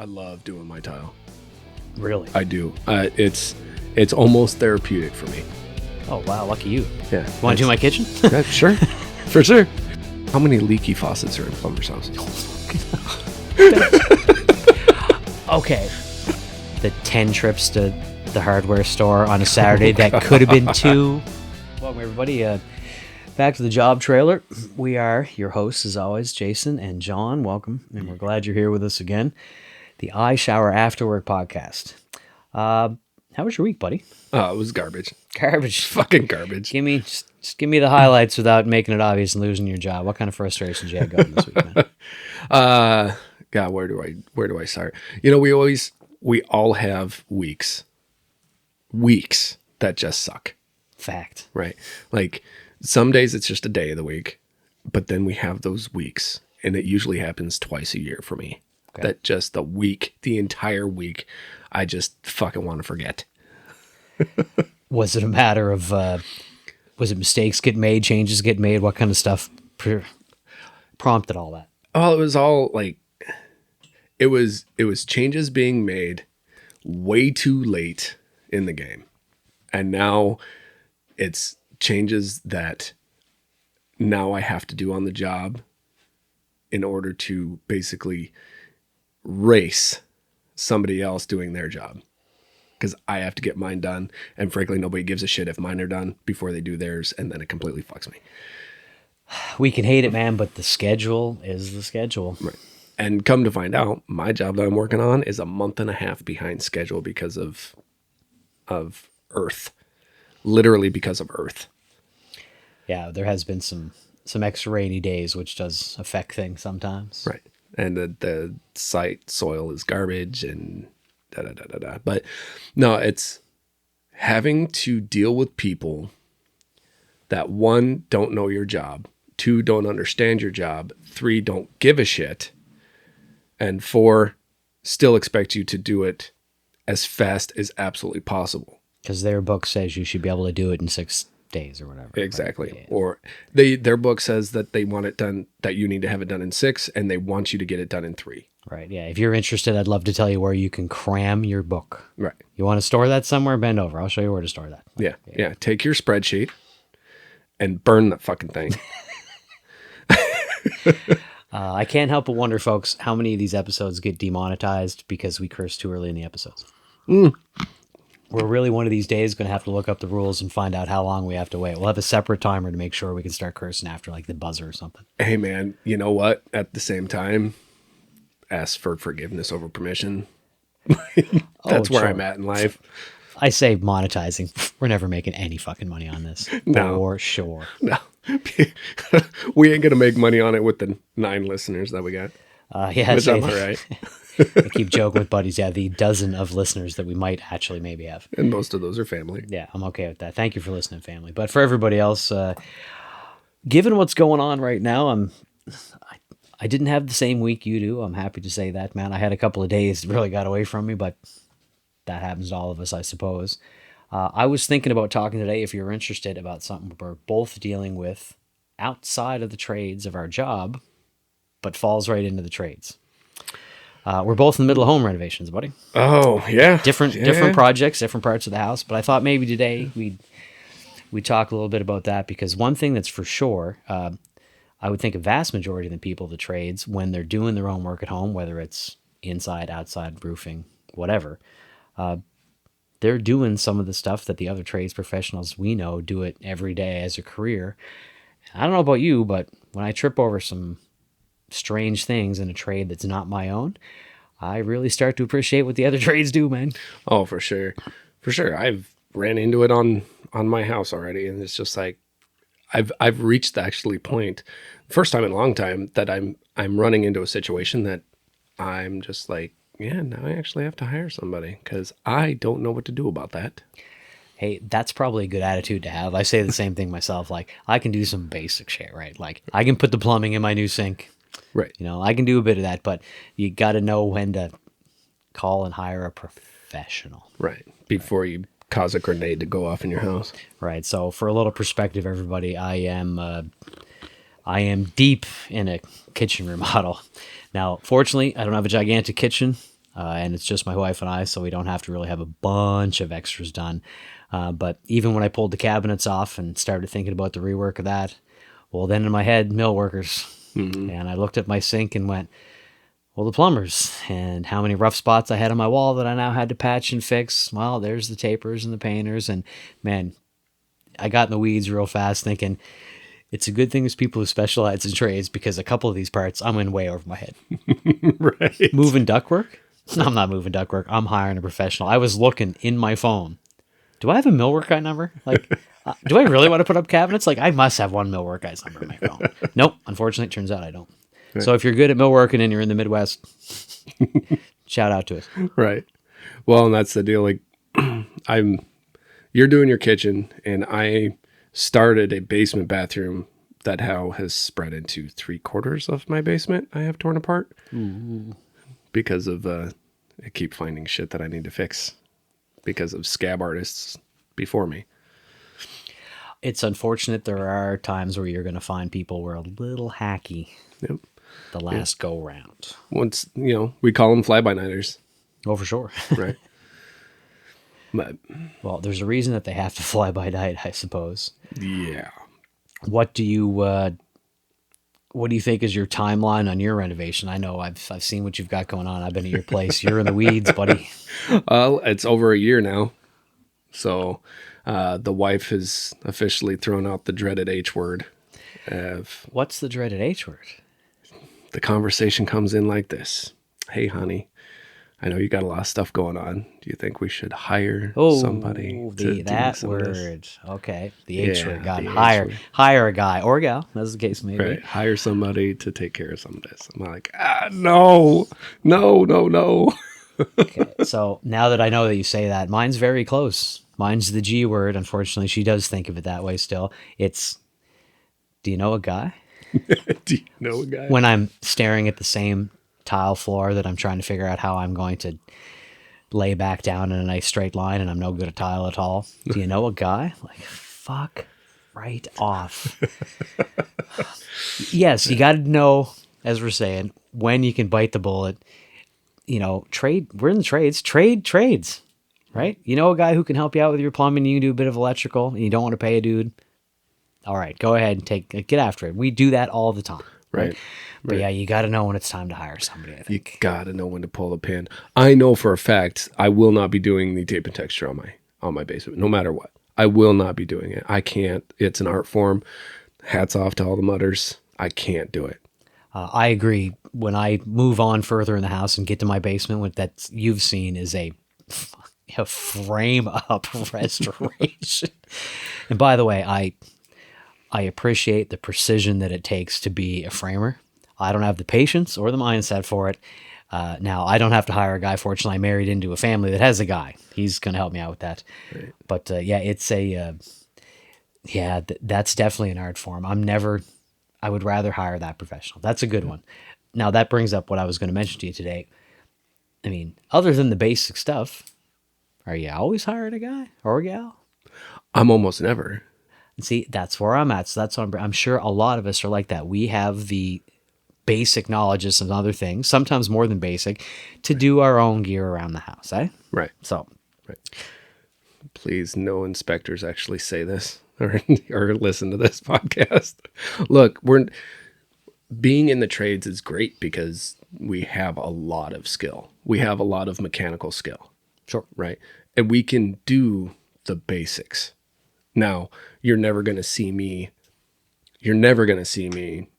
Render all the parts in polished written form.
I love doing my tile. Really? I do. It's almost therapeutic for me. Oh, wow. Lucky you. Yeah. Want to do my kitchen? Yeah, sure. For sure. How many leaky faucets are in plumber's houses? Okay. The 10 trips to the hardware store on a Saturday that could have been 2. Welcome, everybody. Back to the job trailer. We are your hosts, as always, Jason and John. Welcome, and we're glad you're here with us again. The I Shower After Work podcast. How was your week, buddy? Oh, it was garbage. Garbage. Fucking garbage. Just give me the highlights without making it obvious and losing your job. What kind of frustrations you had going this week, man? God, where do I start? You know, we all have weeks that just suck. Fact. Right. Like some days it's just a day of the week, but then we have those weeks, and it usually happens twice a year for me. Okay. That just the entire week, I just fucking want to forget. Was it a matter of, was it mistakes get made, changes get made? What kind of stuff prompted all that? Oh, it was all like, it was changes being made way too late in the game. And now it's changes that now I have to do on the job in order to basically race somebody else doing their job. Because I have to get mine done. And frankly, nobody gives a shit if mine are done before they do theirs. And then it completely fucks me. We can hate it, man, but the schedule is the schedule. Right. And come to find out, my job that I'm working on is a month and a half behind schedule because of Earth. Literally because of Earth. Yeah, there has been some extra rainy days, which does affect things sometimes. Right. And the site soil is garbage and da-da-da-da-da. But no, it's having to deal with people that 1, don't know your job, 2, don't understand your job, 3, don't give a shit, and 4, still expect you to do it as fast as absolutely possible. Because their book says you should be able to do it in 6 days or whatever. Exactly. Right? Yeah. Or their book says that they want it done, that you need to have it done in 6, and they want you to get it done in 3. Right. Yeah. If you're interested, I'd love to tell you where you can cram your book. Right. You want to store that somewhere? Bend over. I'll show you where to store that. Yeah. Take your spreadsheet and burn that fucking thing. I can't help but wonder, folks, how many of these episodes get demonetized because we curse too early in the episodes. We're really one of these days going to have to look up the rules and find out how long we have to wait. We'll have a separate timer to make sure we can start cursing after like the buzzer or something. Hey, man, you know what? At the same time, ask for forgiveness over permission. That's where I'm at in life. I say monetizing. We're never making any fucking money on this. No. For sure. No. We ain't going to make money on it with the 9 listeners that we got. Yeah, which I'm all right. I keep joking with buddies. Yeah, the dozen of listeners that we might actually maybe have. And most of those are family. Yeah, I'm okay with that. Thank you for listening, family. But for everybody else, given what's going on right now, I didn't have the same week you do. I'm happy to say that, man. I had a couple of days that really got away from me, but that happens to all of us, I suppose. I was thinking about talking today, if you're interested, about something we're both dealing with outside of the trades of our job, but falls right into the trades. We're both in the middle of home renovations, buddy. Oh, yeah. Different projects, different parts of the house. But I thought maybe today we'd talk a little bit about that, because one thing that's for sure, I would think a vast majority of the people of the trades, when they're doing their own work at home, whether it's inside, outside, roofing, whatever, they're doing some of the stuff that the other trades professionals we know do it every day as a career. I don't know about you, but when I trip over some strange things in a trade that's not my own, I really start to appreciate what the other trades do, man. Oh, for sure. For sure. I've ran into it on my house already, and it's just like I've reached the actually point, first time in a long time, that I'm running into a situation that I'm just like, yeah, now I actually have to hire somebody because I don't know what to do about that. Hey, that's probably a good attitude to have. I say the same thing myself. Like, I can do some basic shit, right? Like, I can put the plumbing in my new sink. Right. You know, I can do a bit of that, but you got to know when to call and hire a professional. Right. Before you cause a grenade to go off in your house. Right. So for a little perspective, everybody, I am deep in a kitchen remodel. Now, fortunately, I don't have a gigantic kitchen. and it's just my wife and I, so we don't have to really have a bunch of extras done. But even when I pulled the cabinets off and started thinking about the rework of that, well, then in my head, mill workers. And I looked at my sink and went, well, the plumbers, and how many rough spots I had on my wall that I now had to patch and fix. Well, there's the tapers and the painters. And man, I got in the weeds real fast thinking, it's a good thing there's people who specialize in trades, because a couple of these parts I'm in way over my head. Right. Moving ductwork? No, I'm not moving ductwork. I'm hiring a professional. I was looking in my phone. Do I have a millwork guy number? Like, do I really want to put up cabinets? Like, I must have one millwork guy's number in my phone. Nope. Unfortunately, it turns out I don't. Right. So if you're good at millworking and you're in the Midwest, shout out to us. Right. Well, and that's the deal. Like, you're doing your kitchen, and I started a basement bathroom that now has spread into 3/4 of my basement. I have torn apart because of I keep finding shit that I need to fix because of scab artists before me. It's unfortunate there are times where you're going to find people who are a little hacky Yep. the last go round. Once, we call them fly-by-nighters, Oh, for sure. right? But Well, there's a reason that they have to fly by night, I suppose. yeah. What do you think is your timeline on your renovation? I know I've seen what you've got going on. I've been at your place. You're in the weeds, buddy. It's over a year now. So the wife has officially thrown out the dreaded H word. What's the dreaded H word? The conversation comes in like this. Hey, honey, I know you got a lot of stuff going on. Do you think we should hire somebody to do that some of this? word. Okay. The H word. Got it. the H word. Hire a guy or a gal, as the case may be. Right. Hire somebody to take care of some of this. I'm like, no. Okay. So now that I know that you say that, mine's very close. Mine's the G word. Unfortunately, she does think of it that way still. It's, do you know a guy? Do you know a guy? When I'm staring at the same tile floor that I'm trying to figure out how I'm going to lay back down in a nice straight line, and I'm no good at tile at all. Do you know a guy? Like, fuck right off. Yes, you got to know, as we're saying, when you can bite the bullet. We're in the trades. Trades, right? You know a guy who can help you out with your plumbing, you can do a bit of electrical, and you don't want to pay a dude. All right, go ahead and get after it. We do that all the time. Right. But yeah, you got to know when it's time to hire somebody, I think. You got to know when to pull the pin. I know for a fact I will not be doing the tape and texture on my basement, no matter what. I will not be doing it. I can't. It's an art form. Hats off to all the mudders. I can't do it. I agree. When I move on further in the house and get to my basement, what that you've seen is a frame up restoration. And by the way, I appreciate the precision that it takes to be a framer. I don't have the patience or the mindset for it. Now, I don't have to hire a guy. Fortunately, I married into a family that has a guy. He's going to help me out with that. Right. But yeah, it's that's definitely an art form. I would rather hire that professional. That's a good one. Now, that brings up what I was going to mention to you today. I mean, other than the basic stuff, are you always hiring a guy or a gal? I'm almost never. See, that's where I'm at. So that's what I'm sure a lot of us are like that. We have the basic knowledge of some other things, sometimes more than basic, to do our own gear around the house, eh? Right. So, right. Please, no inspectors actually say this or listen to this podcast. Look, being in the trades is great because we have a lot of skill. We have a lot of mechanical skill. Sure. Right. And we can do the basics. Now, you're never going to see me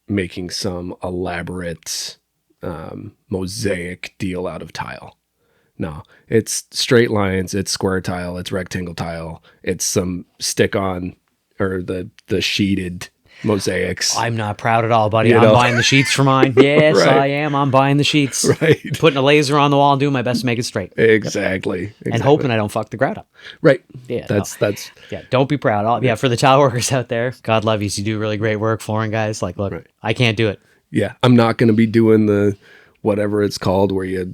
making some elaborate mosaic deal out of tile. No, it's straight lines, it's square tile, it's rectangle tile, it's some stick on or the sheeted mosaics. I'm not proud at all, buddy. I'm buying the sheets for mine. Yes, right. I am. I'm buying the sheets. Right. Putting a laser on the wall and doing my best to make it straight. Exactly. And hoping I don't fuck the grout up. Right. Yeah. That's yeah. Don't be proud. Yeah. For the tile workers out there, God love you. You do really great work, flooring guys. Like, look, right. I can't do it. Yeah. I'm not going to be doing the whatever it's called where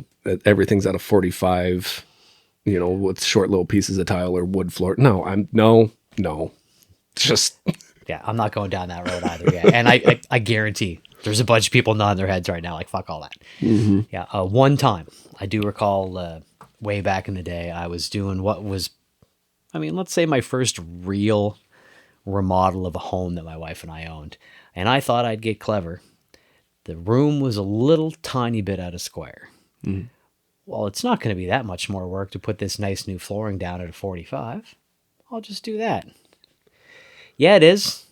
everything's out of 45, with short little pieces of tile or wood floor. No. Just. Yeah, I'm not going down that road either. Yeah, and I guarantee There's a bunch of people nodding their heads right now, like, fuck all that. Yeah. One time, I do recall way back in the day, I was doing what was, I mean, let's say my first real remodel of a home that my wife and I owned. And I thought I'd get clever. The room was a little tiny bit out of square. Well, it's not going to be that much more work to put this nice new flooring down at a 45. I'll just do that. Yeah, it is.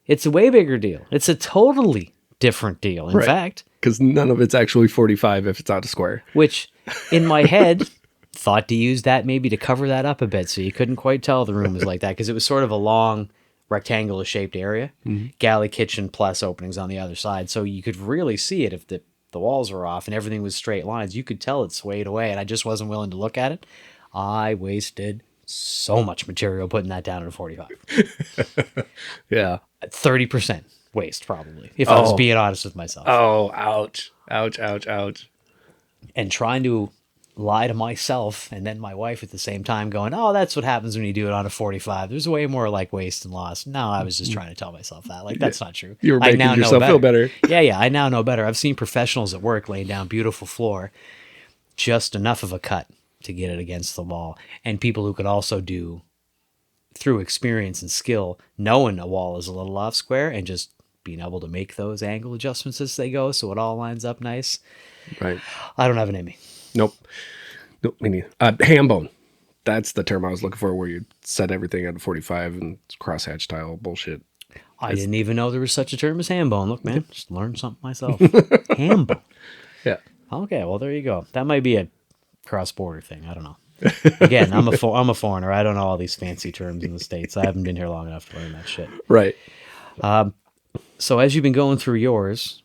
It's a way bigger deal. It's a totally different deal. In fact, because none of it's actually 45 if it's out of square. Which, in my head, thought to use that maybe to cover that up a bit so you couldn't quite tell the room was like that because it was sort of a long rectangular shaped area, galley kitchen plus openings on the other side. So you could really see it if the walls were off and everything was straight lines. You could tell it swayed away, and I just wasn't willing to look at it. I wasted so much material putting that down at a 45. Yeah. 30% waste, probably, if I was being honest with myself. Oh, ouch. Ouch, ouch, ouch. And trying to lie to myself and then my wife at the same time going, oh, that's what happens when you do it on a 45. There's way more like waste and loss. No, I was just trying to tell myself that. Like, that's not true. You were making yourself feel better. Yeah, I now know better. I've seen professionals at work laying down beautiful floor, just enough of a cut to get it against the wall. And people who could also do, through experience and skill, knowing a wall is a little off square and just being able to make those angle adjustments as they go so it all lines up nice. Right. I don't have an Emmy. Nope, me neither. Ham bone. That's the term I was looking for, where you set everything at a 45 and crosshatch tile bullshit. I didn't even know there was such a term as ham bone. Look, man, just learned something myself. Ham bone. Yeah. Okay, well, there you go. That might be a cross-border thing. I don't know. Again, I'm a foreigner. I don't know all these fancy terms in the States. I haven't been here long enough to learn that shit. Right. So as you've been going through yours,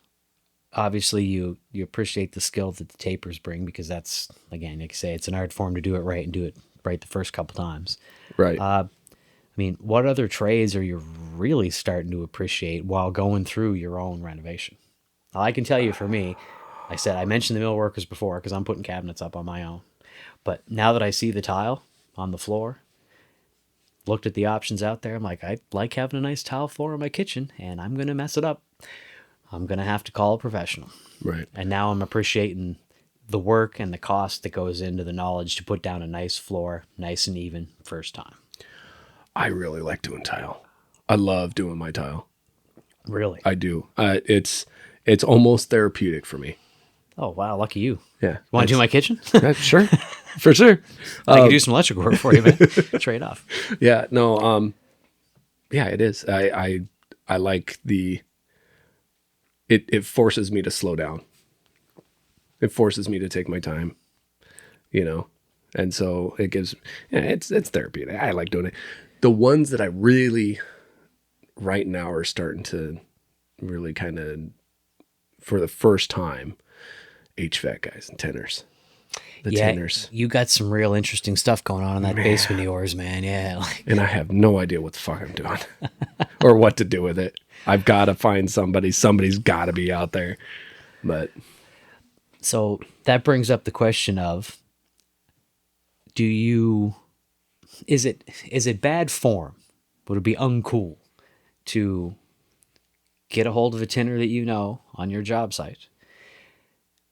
obviously you appreciate the skill that the tapers bring, because that's, again, like you say, it's an art form to do it right and do it right the first couple times. Right. I mean, what other trades are you really starting to appreciate while going through your own renovation? Well, I can tell you, for me, I mentioned the mill workers before because I'm putting cabinets up on my own. But now that I see the tile on the floor, looked at the options out there, I'm like, I like having a nice tile floor in my kitchen, and I'm going to mess it up. I'm going to have to call a professional. Right. And now I'm appreciating the work and the cost that goes into the knowledge to put down a nice floor, nice and even, first time. I really like doing tile. I love doing my tile. Really? I do. It's almost therapeutic for me. Oh, wow. Lucky you. Yeah. Want to do my kitchen? Sure. For sure. I can do some electrical work for you, man. Trade off. Yeah. No. Yeah, it is. I like it forces me to slow down. It forces me to take my time, and so it gives, it's therapeutic. I like doing it. The ones that I really right now are starting to really kind of, for the first time, HVAC guys and tenors. Tenors. You got some real interesting stuff going on in that basement of yours, man. Yeah. And I have no idea what the fuck I'm doing or what to do with it. I've got to find somebody. Somebody's got to be out there. But so that brings up the question of, is it bad form? Would it be uncool to get a hold of a tinner that you know on your job site?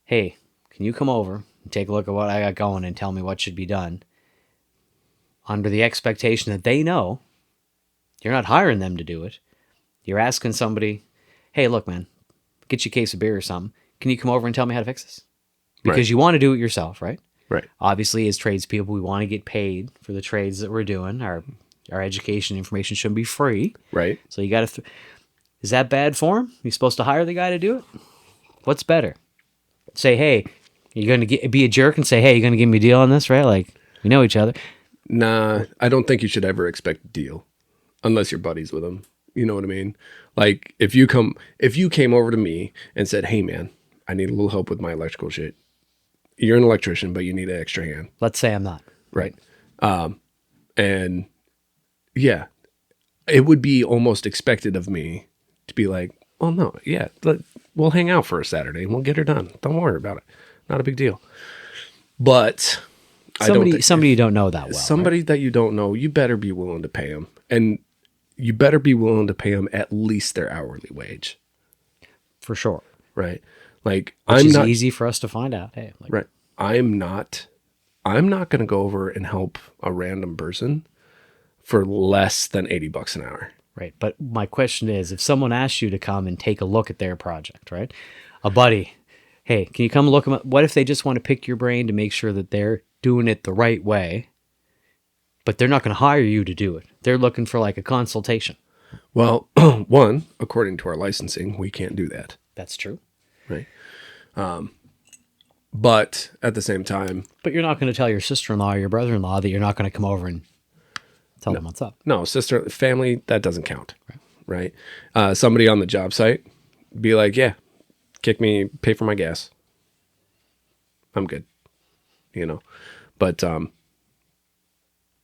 Hey, can you come over and take a look at what I got going and tell me what should be done? Under the expectation that they know you're not hiring them to do it. You're asking somebody, hey, look, man, get you a case of beer or something. Can you come over and tell me how to fix this? Because you want to do it yourself, right? Right. Obviously, as tradespeople, we want to get paid for the trades that we're doing. Our education information shouldn't be free. Right. So you got to... Is that bad form? You supposed to hire the guy to do it? What's better? Say, hey, you're going to be a jerk and say, hey, you're going to give me a deal on this, right? Like, we know each other. Nah, I don't think you should ever expect a deal unless you're buddies with them. You know what I mean? Like, if you came over to me and said, hey, man, I need a little help with my electrical shit. You're an electrician, but you need an extra hand. Let's say I'm not. Right. And yeah, it would be almost expected of me to be like, well, no, yeah, we'll hang out for a Saturday and we'll get her done. Don't worry about it. Not a big deal. But somebody you don't know that well. Somebody right? that you don't know, you better be willing to pay them. And you better be willing to pay them at least their hourly wage. For sure. right? Like Which I'm is not easy for us to find out. Hey, like, right. I'm not going to go over and help a random person for less than $80 an hour. right. But my question is, if someone asks you to come and take a look at their project, right? A buddy, hey, can you come look at what if they just want to pick your brain to make sure that they're doing it the right way, but they're not going to hire you to do it. They're looking for like a consultation. Well, one, according to our licensing, we can't do that, That's true. right? But at the same time, But you're not going to tell your sister-in-law or your brother-in-law that you're not going to come over and tell them what's up. no, sister, family, that doesn't count, right? Somebody on the job site, be like, yeah, kick me, pay for my gas. I'm good, you know? But,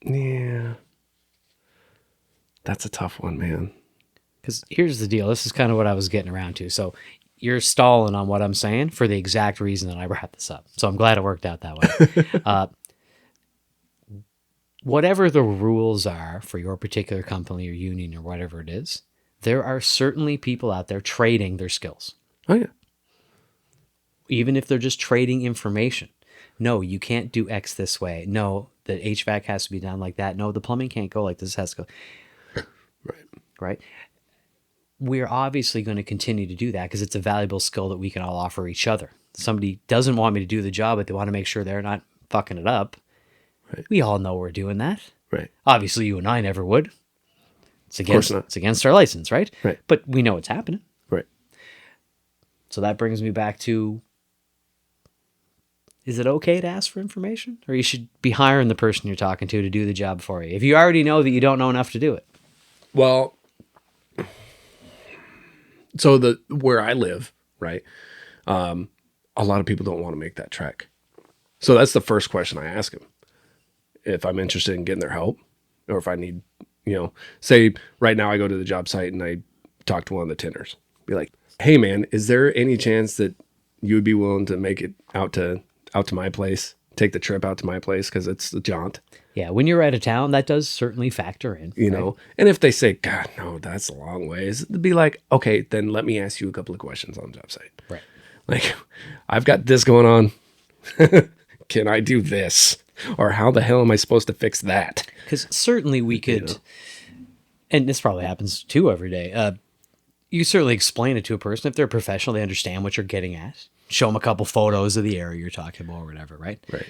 yeah, that's a tough one, man. Because here's the deal. This is kind of what I was getting around to. So you're stalling on what I'm saying for the exact reason that I brought this up. So I'm glad it worked out that way. Whatever the rules are for your particular company or union or whatever it is, there are certainly people out there trading their skills. Oh, yeah. Even if they're just trading information. No, you can't do X this way. No, the HVAC has to be done like that. No, the plumbing can't go like this. It has to go. Right? We're obviously going to continue to do that because it's a valuable skill that we can all offer each other. Somebody doesn't want me to do the job, but they want to make sure they're not fucking it up. Right. We all know we're doing that. Right. Obviously, you and I never would. It's course not. it's against our license, right? Right. But we know it's happening. Right. So that brings me back to, is it okay to ask for information? Or you should be hiring the person you're talking to do the job for you, if you already know that you don't know enough to do it. Well, so where I live, right? A lot of people don't want to make that trek. So that's the first question I ask them. If I'm interested in getting their help, or if I need, say right now I go to the job site and I talk to one of the tinners, be like, hey man, is there any chance that you would be willing to make it out to my place, take the trip out to my place? Cause it's a jaunt. Yeah. When you're out of town, that does certainly factor in. You know, and if they say, God, no, that's a long ways, it'd be like, okay, then let me ask you a couple of questions on the job site. Right. Like, I've got this going on. Can I do this? Or how the hell am I supposed to fix that? Because certainly we could, and this probably happens too every day. You certainly explain it to a person. If they're a professional, they understand what you're getting at. Show them a couple photos of the area you're talking about or whatever, right? Right.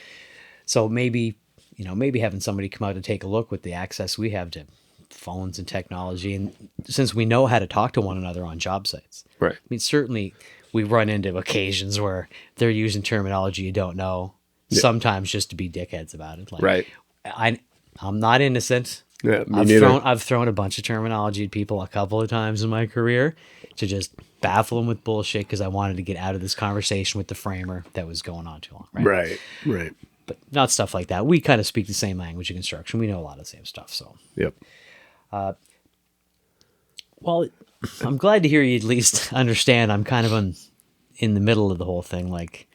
So maybe having somebody come out and take a look with the access we have to phones and technology. And since we know how to talk to one another on job sites, Right. I mean, certainly we run into occasions where they're using terminology you don't know, sometimes just to be dickheads about it. Like, Right. I'm not innocent. Yeah, me neither. I've thrown a bunch of terminology at people a couple of times in my career to just baffle them with bullshit because I wanted to get out of this conversation with the framer that was going on too long. Right. Right. Right. But not stuff like that. We kind of speak the same language in construction. We know a lot of the same stuff. So, Yep. well, I'm glad to hear you at least understand. I'm kind of in the middle of the whole thing. Like,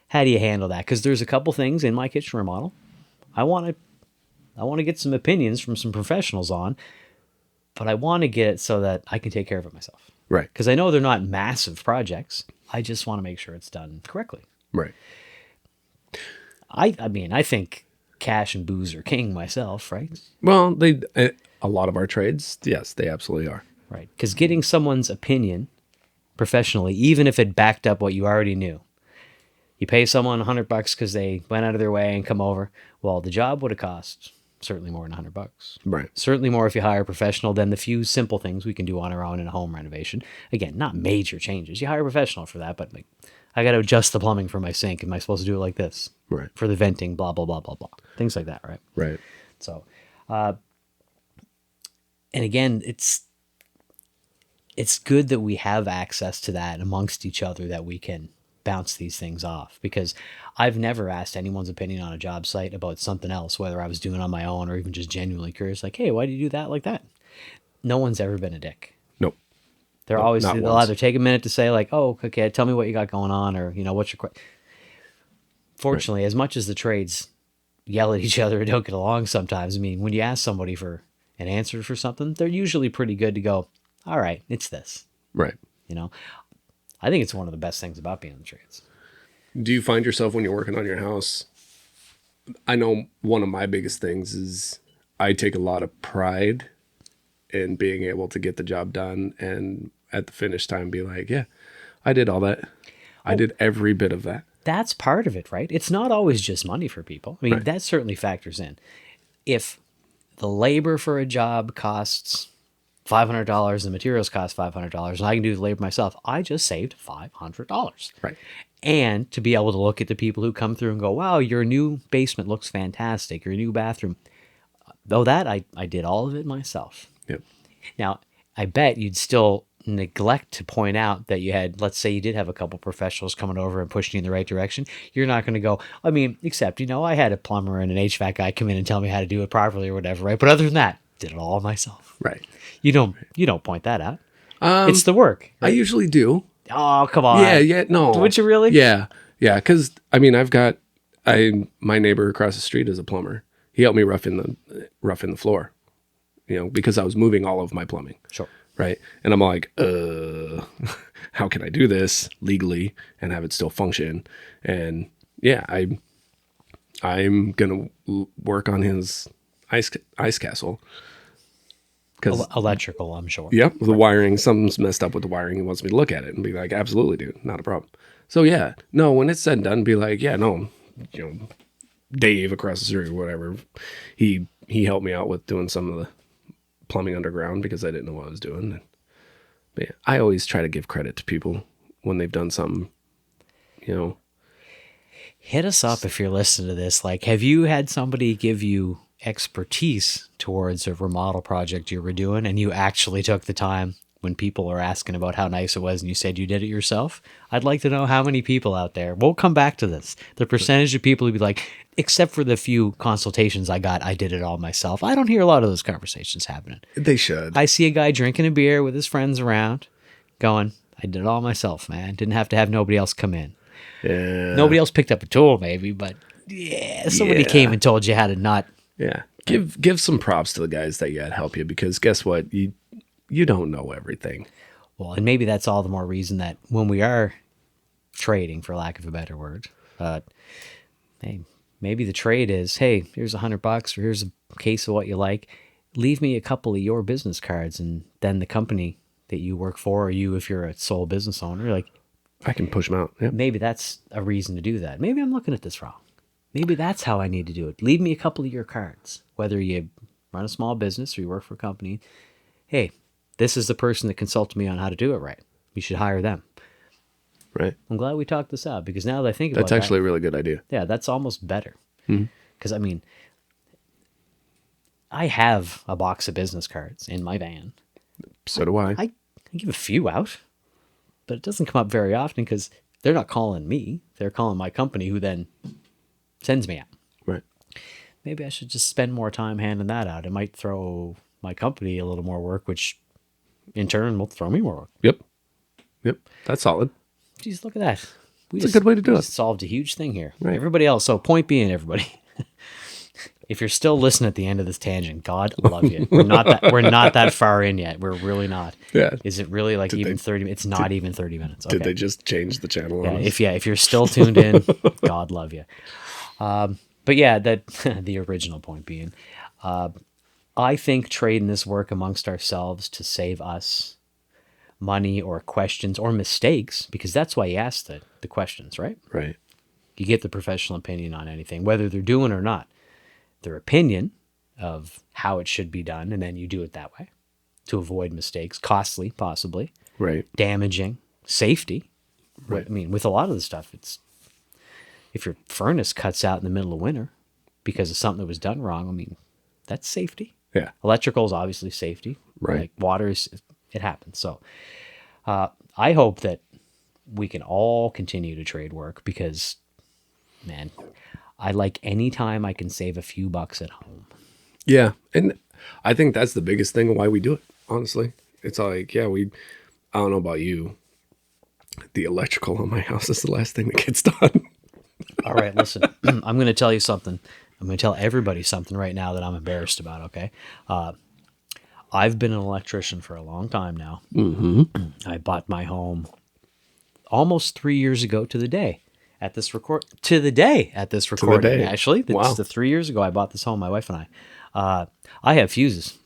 how do you handle that? Because there's a couple things in my kitchen remodel I want to get some opinions from some professionals on, but I want to get it so that I can take care of it myself. Right. Because I know they're not massive projects. I just want to make sure it's done correctly. Right. I mean, I think cash and booze are king myself, right? Well, a lot of our trades, yes, they absolutely are. Right. Because getting someone's opinion professionally, even if it backed up what you already knew, you pay someone $100 because they went out of their way and come over. Well, the job would have cost certainly more than $100. Right. Certainly more if you hire a professional than the few simple things we can do on our own in a home renovation. Again, not major changes. You hire a professional for that, but like, I got to adjust the plumbing for my sink. Am I supposed to do it like this? Right. For the venting, blah, blah, blah, blah, blah. Things like that, right? Right. So, and again, it's good that we have access to that amongst each other, that we can bounce these things off, because I've never asked anyone's opinion on a job site about something else, whether I was doing it on my own or even just genuinely curious, like, hey, why do you do that like that? No one's ever been a dick. Nope. They'll either take a minute to say like, oh, okay, tell me what you got going on, or, what's your question. Fortunately, right. As much as the trades yell at each other and don't get along sometimes, I mean, when you ask somebody for an answer for something, they're usually pretty good to go, all right, it's this. Right. I think it's one of the best things about being in the trades. Do you find yourself when you're working on your house? I know one of my biggest things is I take a lot of pride in being able to get the job done and at the finish time be like, yeah, I did all that. I did every bit of that. That's part of it, right? It's not always just money for people. I mean, Right. that certainly factors in. If the labor for a job costs $500, the materials cost $500, and I can do the labor myself, I just saved $500. Right. And to be able to look at the people who come through and go, wow, your new basement looks fantastic, your new bathroom. Though that, I did all of it myself. Yep. Now, I bet you'd still neglect to point out that you had, let's say you did have a couple professionals coming over and pushing you in the right direction. You're not going to go, I mean, except, I had a plumber and an HVAC guy come in and tell me how to do it properly or whatever, right? But other than that, did it all myself. Right. You don't point that out. It's the work. I usually do. Oh, come on. Yeah, no. Would you really? Yeah. Because I mean, my neighbor across the street is a plumber. He helped me rough in the floor, because I was moving all of my plumbing. Sure. Right. And I'm like, how can I do this legally and have it still function? And yeah, I'm going to work on his ice castle. Electrical, I'm sure. Yep. The wiring, something's messed up with the wiring. He wants me to look at it and be like, absolutely, dude, not a problem. So yeah, no, when it's said and done, be like, yeah, no, Dave across the street or whatever, he helped me out with doing some of the plumbing underground because I didn't know what I was doing. But yeah, I always try to give credit to people when they've done something, Hit us up if you're listening to this. Like, have you had somebody give you expertise towards a remodel project you were doing and you actually took the time when people are asking about how nice it was and you said you did it yourself? I'd like to know how many people out there, we'll come back to this, the percentage of people who'd be like, except for the few consultations I got, I did it all myself. I don't hear a lot of those conversations happening. They should. I see a guy drinking a beer with his friends around going, I did it all myself, man. Didn't have to have nobody else come in. Yeah. Nobody else picked up a tool maybe, but somebody came and told you how to not. Yeah. Give some props to the guys that you had help you, because guess what? You don't know everything. Well, and maybe that's all the more reason that when we are trading, for lack of a better word, hey, maybe the trade is, hey, here's $100 or here's a case of what you like. Leave me a couple of your business cards, and then the company that you work for, or you, if you're a sole business owner, like, I can push them out. Yeah. maybe that's a reason to do that. Maybe I'm looking at this wrong. Maybe that's how I need to do it. Leave me a couple of your cards, whether you run a small business or you work for a company. Hey, this is the person that consulted me on how to do it right. You should hire them. Right. I'm glad we talked this out, because now that I think about That's actually a really good idea. yeah, that's almost better. Because, I mean, I have a box of business cards in my van. So do I. I give a few out, but it doesn't come up very often because they're not calling me. They're calling my company, who then sends me out. Right. Maybe I should just spend more time handing that out. It might throw my company a little more work, which in turn will throw me more work. Yep. That's solid. Jeez, look at that. It's a good way to do we it. just solved a huge thing here. Right. Everybody else. So point being, everybody, if you're still listening at the end of this tangent, God love you. We're not that far in yet. We're really not. Yeah. Is it really like even 30 minutes? It's not even 30 minutes. Okay. Did they just change the channel? Yeah, on us? if you're still tuned in, God love you. But yeah, that the original point being, I think trading this work amongst ourselves to save us money or questions or mistakes, because that's why you ask the questions, right? Right. You get the professional opinion on anything, whether they're doing or not. Their opinion of how it should be done, and then you do it that way to avoid mistakes, costly, possibly, Right. damaging, safety. Right. I mean, with a lot of the stuff, it's if your furnace cuts out in the middle of winter because of something that was done wrong, I mean, that's safety. Yeah. Electrical is obviously safety. Right. Like water it happens. So I hope that we can all continue to trade work, because, man, I like any time I can save a few bucks at home. Yeah. And I think that's the biggest thing why we do it, honestly. It's like, yeah, I don't know about you. The electrical on my house is the last thing that gets done. All right, listen, I'm going to tell you something. I'm going to tell everybody something right now that I'm embarrassed about, okay? I've been an electrician for a long time now. Mm-hmm. I bought my home almost 3 years ago to the day at this To the recording. day. Actually, it's Wow. the 3 years ago I bought this home. My wife and I have fuses.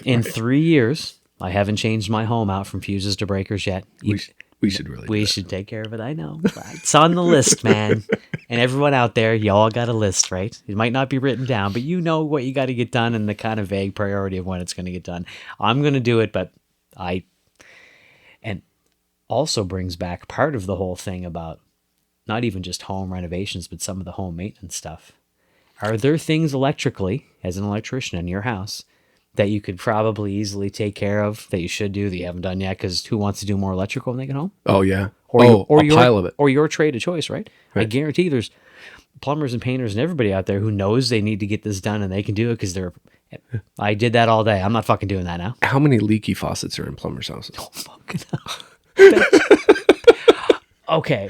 In 3 years, I haven't changed my home out from fuses to breakers yet. We should really do We that. should take care of it. I know. It's on the list, man. And everyone out there, y'all got a list, right? It might not be written down, but you know what you got to get done and the kind of vague priority of when it's going to get done. I'm going to do it, but and also brings back part of the whole thing about not even just home renovations, but some of the home maintenance stuff. Are there things electrically, as an electrician in your house, that you could probably easily take care of that you should do that you haven't done yet? Because who wants to do more electrical when they get home? Oh yeah. Or A pile of it. Or your trade of choice, right? I Right. guarantee there's plumbers and painters and everybody out there who knows they need to get this done and they can do it because they're. I did that all day. I'm not fucking doing that now. How many leaky faucets are in plumbers' houses? Fucking okay.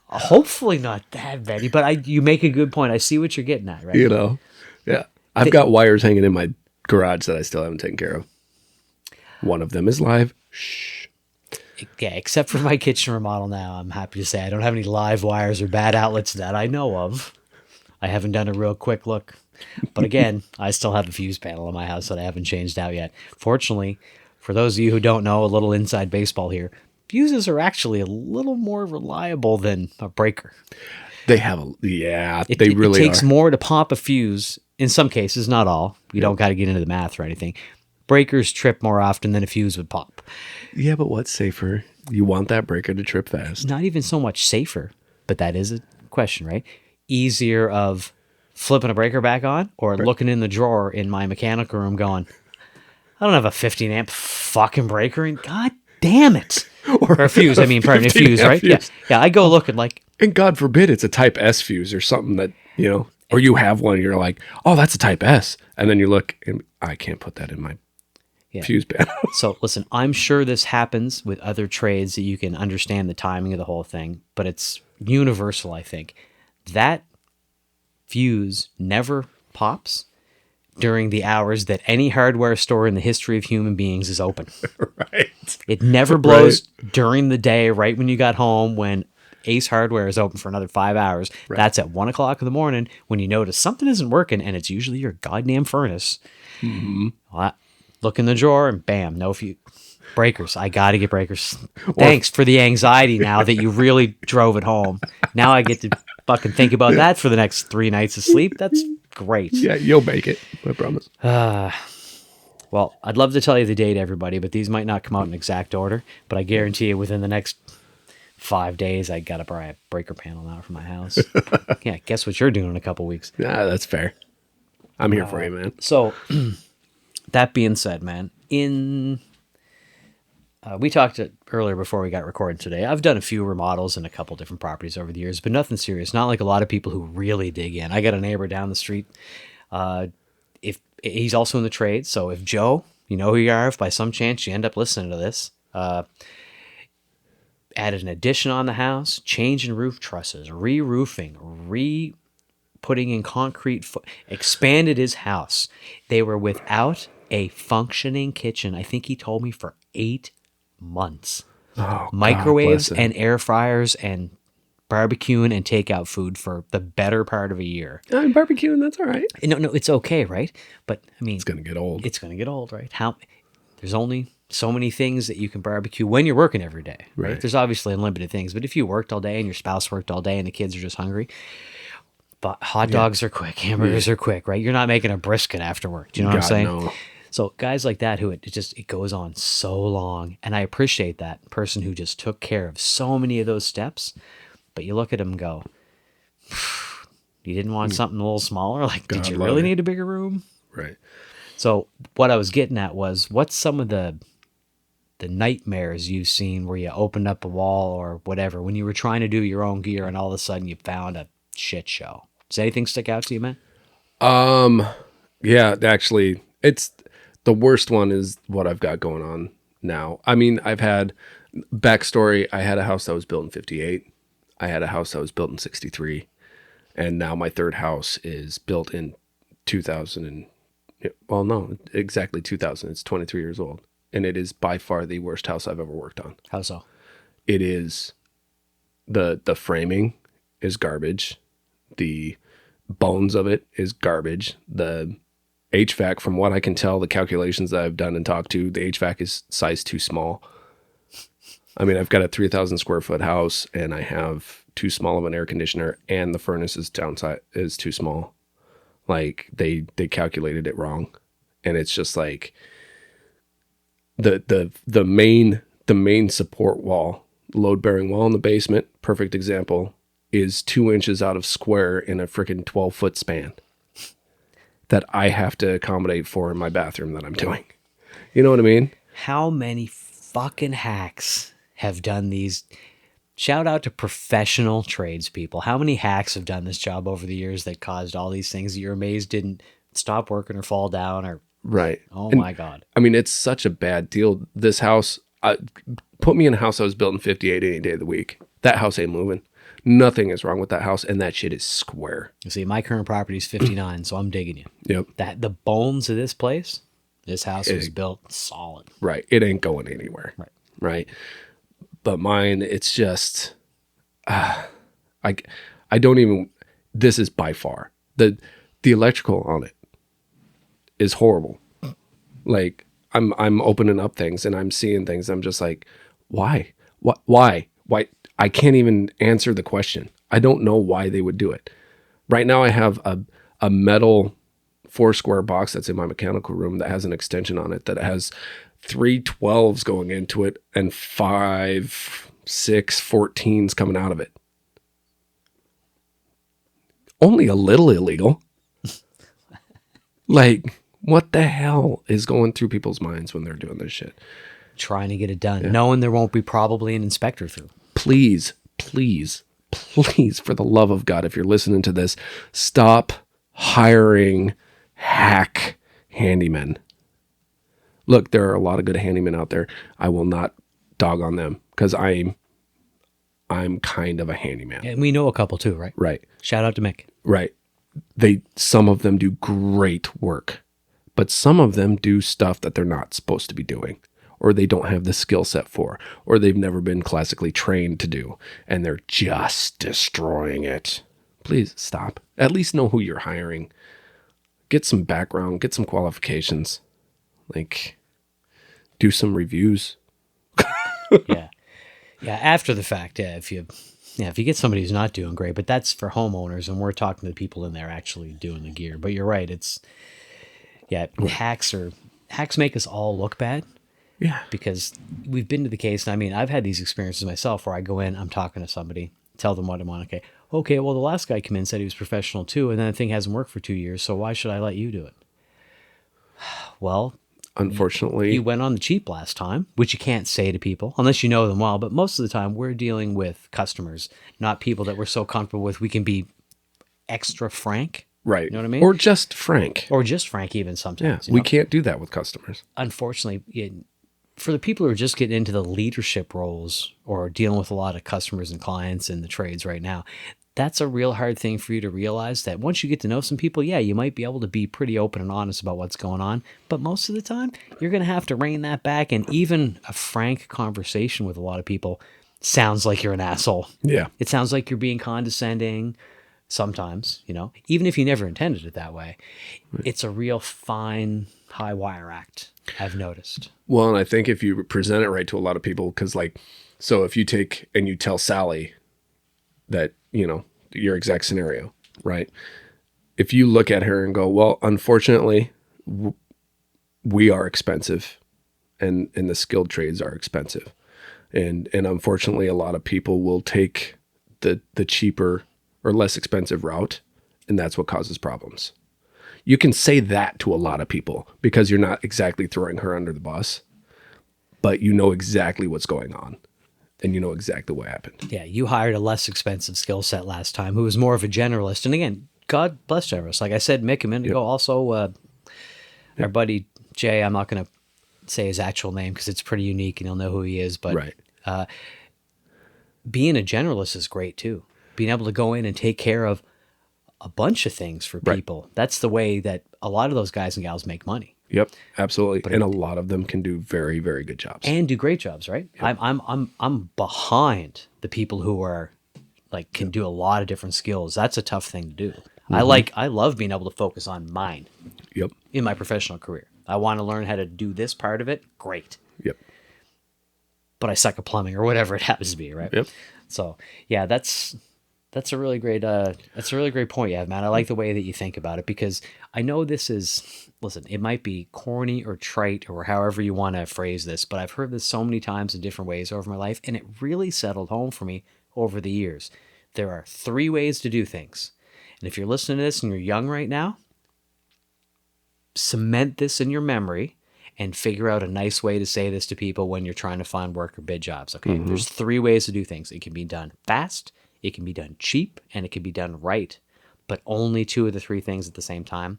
Hopefully not that many, but you make a good point. I see what you're getting at, right? You know? Yeah. I've got wires hanging in my garage that I still haven't taken care of. One of them is live. Shh. Yeah, except for my kitchen remodel now, I'm happy to say I don't have any live wires or bad outlets that I know of. I haven't done a real quick look. But again, I still have a fuse panel in my house that I haven't changed out yet. Fortunately, for those of you who don't know, a little inside baseball here, fuses are actually a little more reliable than a breaker. They have they It really takes are. more to pop a fuse, in some cases, not all. You don't got to get into the math or anything. Breakers trip more often than a fuse would pop. Yeah, but what's safer? You want that breaker to trip fast. Not even so much safer, but that is a question, right? Easier of flipping a breaker back on or looking in the drawer in my mechanical room going, I don't have a 15 amp fucking breaker and god damn it. Or a fuse, I mean, pardon, a 15 fuse, amp right? fuse. Yeah, I go looking like, And God forbid it's a type S fuse or something that, or you have one and you're like, oh, that's a type S. And then you look and I can't put that in my fuse panel. so listen, I'm sure this happens with other trades that you can understand the timing of the whole thing, but it's universal, I think. That fuse never pops during the hours that any hardware store in the history of human beings is open. Right. It never blows during the day, right when you got home, when Ace Hardware is open for another 5 hours. Right. That's at 1 o'clock in the morning when you notice something isn't working, and it's usually your goddamn furnace. Mm-hmm. Well, look in the drawer, and bam, no fuse. Breakers. I got to get breakers. Thanks for the anxiety now that you really drove it home. Now I get to fucking think about that for the next 3 nights of sleep. That's great. Yeah, you'll make it. I promise. Well, I'd love to tell you the date, everybody, but these might not come out in exact order. But I guarantee you within the next 5 days, I got to buy a breaker panel now for my house. Yeah, guess what you're doing in a couple weeks. Yeah, that's fair. I'm here for you, man. So, that being said, man, we talked earlier before we got recording today. I've done a few remodels in a couple different properties over the years, but nothing serious. Not like a lot of people who really dig in. I got a neighbor down the street. If he's also in the trade, so if Joe, you know who you are, if by some chance you end up listening to this, added an addition on the house, changing roof trusses, re-roofing, putting in concrete, expanded his house. They were without a functioning kitchen. I think he told me for 8 months. Oh, Microwaves and air fryers and barbecuing and takeout food for the better part of a year. I'm barbecuing, that's all right. No, it's okay, right? But I mean, It's going to get old. It's going to get old, right? There's only so many things that you can barbecue when you're working every day, right? There's obviously unlimited things, but if you worked all day and your spouse worked all day and the kids are just hungry, but hot dogs are quick, hamburgers are quick, right? You're not making a brisket after work. Do you know what I'm saying? No. So guys like that who it goes on so long, and I appreciate that person who just took care of so many of those steps. But you look at them and go, you didn't want something a little smaller? Like, did you really need a bigger room? Right. So what I was getting at was, what's some of the nightmares you've seen where you opened up a wall or whatever when you were trying to do your own gear and all of a sudden you found a shit show? Does anything stick out to you, man? Yeah, actually, it's the worst one is what I've got going on now. I mean, I've had backstory. I had a house that was built in 58. I had a house that was built in 63. And now my third house is built in 2000 well, no, exactly 2000. It's 23 years old. and it is by far the worst house I've ever worked on. How so? It is the framing is garbage. The bones of it is garbage. The HVAC, from what I can tell, the calculations that I've done and talked to, the HVAC is size too small. I mean, I've got a 3,000 square foot house and I have too small of an air conditioner, and the furnace is downside is too small. Like they calculated it wrong. And it's just like the main support wall, load bearing wall in the basement, perfect example, is 2 inches out of square in a freaking 12-foot span that I have to accommodate for in my bathroom that I'm doing. You know what I mean? How many fucking hacks have done these? Shout out to professional tradespeople. How many hacks have done this job over the years that caused all these things that you're amazed didn't stop working or fall down or... Right. Oh, and, my God. I mean, it's such a bad deal. This house, put me in a house that was built in 58 any day of the week. That house ain't moving. Nothing is wrong with that house, and that shit is square. You see, my current property is 59, so I'm digging you. Yep. The bones of this place, this house was built solid. Right. It ain't going anywhere. Right. But mine, it's just, I don't even, this is by far, the electrical on it is horrible. Like, I'm opening up things and I'm seeing things. I'm just like, why? Why? I can't even answer the question. I don't know why they would do it. Right now I have a metal 4 square box that's in my mechanical room that has an extension on it that has 3 12s going into it and 5, 6 14s coming out of it. Only a little illegal. Like, what the hell is going through people's minds when they're doing this shit? Trying to get it done, knowing there won't be probably an inspector through. Please, please, please, for the love of God, if you're listening to this, stop hiring hack handymen. Look, there are a lot of good handymen out there. I will not dog on them because I'm kind of a handyman. And we know a couple too, right? Right. Shout out to Mick. Right. Some of them do great work, but some of them do stuff that they're not supposed to be doing, or they don't have the skill set for, or they've never been classically trained to do, and they're just destroying it. Please stop. At least know who you're hiring. Get some background, get some qualifications. Like, do some reviews. Yeah. After the fact, if you get somebody who's not doing great, but that's for homeowners, and we're talking to the people in there actually doing the gear. But you're right. Hacks make us all look bad. Yeah. Because we've been to the case, and I mean, I've had these experiences myself where I go in, I'm talking to somebody, tell them what I want. Okay, well, the last guy came in, said he was professional too, and then the thing hasn't worked for 2 years, so why should I let you do it? Well, unfortunately, you went on the cheap last time, which you can't say to people unless you know them well. But most of the time, we're dealing with customers, not people that we're so comfortable with. We can be extra frank. Right. You know what I mean? Or just frank. Or just frank even sometimes. Yeah, we can't do that with customers. Unfortunately, for the people who are just getting into the leadership roles or dealing with a lot of customers and clients in the trades right now, that's a real hard thing for you to realize, that once you get to know some people, yeah, you might be able to be pretty open and honest about what's going on. But most of the time, you're going to have to rein that back. And even a frank conversation with a lot of people sounds like you're an asshole. Yeah. It sounds like you're being condescending sometimes, even if you never intended it that way. Right. It's a real fine, high wire act, I've noticed. Well, and I think if you present it right to a lot of people, because so if you take and you tell Sally that, your exact scenario, right? If you look at her and go, well, unfortunately, we are expensive and the skilled trades are expensive. And unfortunately, a lot of people will take the cheaper or less expensive route, and that's what causes problems. You can say that to a lot of people because you're not exactly throwing her under the bus, but you know exactly what's going on. And you know exactly what happened. Yeah, you hired a less expensive skill set last time who was more of a generalist. And again, God bless generalists. Like I said, Mick a minute ago, also our buddy Jay, I'm not going to say his actual name because it's pretty unique and you'll know who he is. But right. Being a generalist is great too. Being able to go in and take care of a bunch of things for people. Right. That's the way that a lot of those guys and gals make money. Yep, absolutely. And a lot of them can do very, very good jobs. And do great jobs, right? I'm behind the people who are like can do a lot of different skills. That's a tough thing to do. I love being able to focus on mine Yep. in my professional career. I want to learn how to do this part of it. Great. Yep. But I suck at plumbing or whatever it happens to be, right? Yep. So yeah, that's a really great point you have, man. I like the way that you think about it because I know this is, listen, it might be corny or trite or however you want to phrase this, but I've heard this so many times in different ways over my life, and it really settled home for me over the years. There are 3 ways to do things. And if you're listening to this and you're young right now, cement this in your memory and figure out a nice way to say this to people when you're trying to find work or bid jobs. Okay. There's 3 ways to do things. It can be done fast, it can be done cheap, and it can be done right. But only 2 of the 3 things at the same time.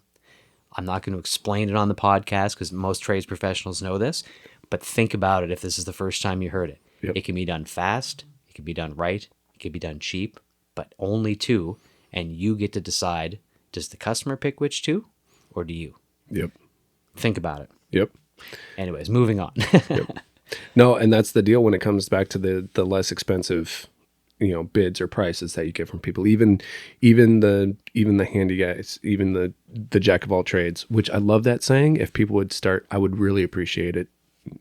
I'm not going to explain it on the podcast because most trades professionals know this, but think about it if this is the first time you heard it. Yep. It can be done fast, it can be done right, it can be done cheap, but only 2, and you get to decide, does the customer pick which 2 or do you? Yep. Think about it. Yep. Anyways, moving on. Yep. No, and that's the deal when it comes back to the less expensive, bids or prices that you get from people. Even the handy guys, even the jack of all trades, which I love that saying. If people would start, I would really appreciate it.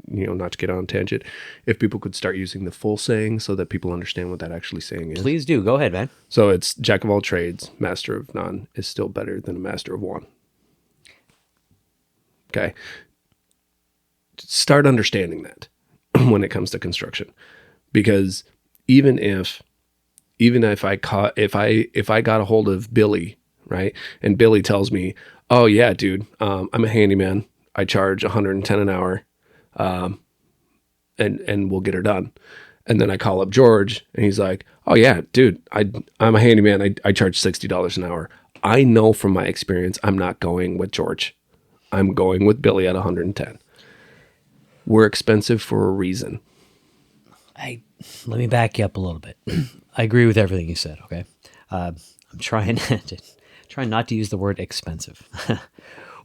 Not to get on a tangent, if people could start using the full saying so that people understand what that actually saying is. Please do. Go ahead, man. So it's jack of all trades, master of none is still better than a master of one. Okay. Start understanding that when it comes to construction, because even if I got a hold of Billy, right, and Billy tells me, oh yeah, dude, I'm a handyman, I charge 110 an hour, and we'll get her done. And then I call up George and he's like, oh yeah, dude, I'm a handyman, I charge $60 an hour. I know from my experience I'm not going with George, I'm going with Billy at 110. We're expensive for a reason. Let me back you up a little bit. I agree with everything you said. Okay, I'm trying not to use the word expensive.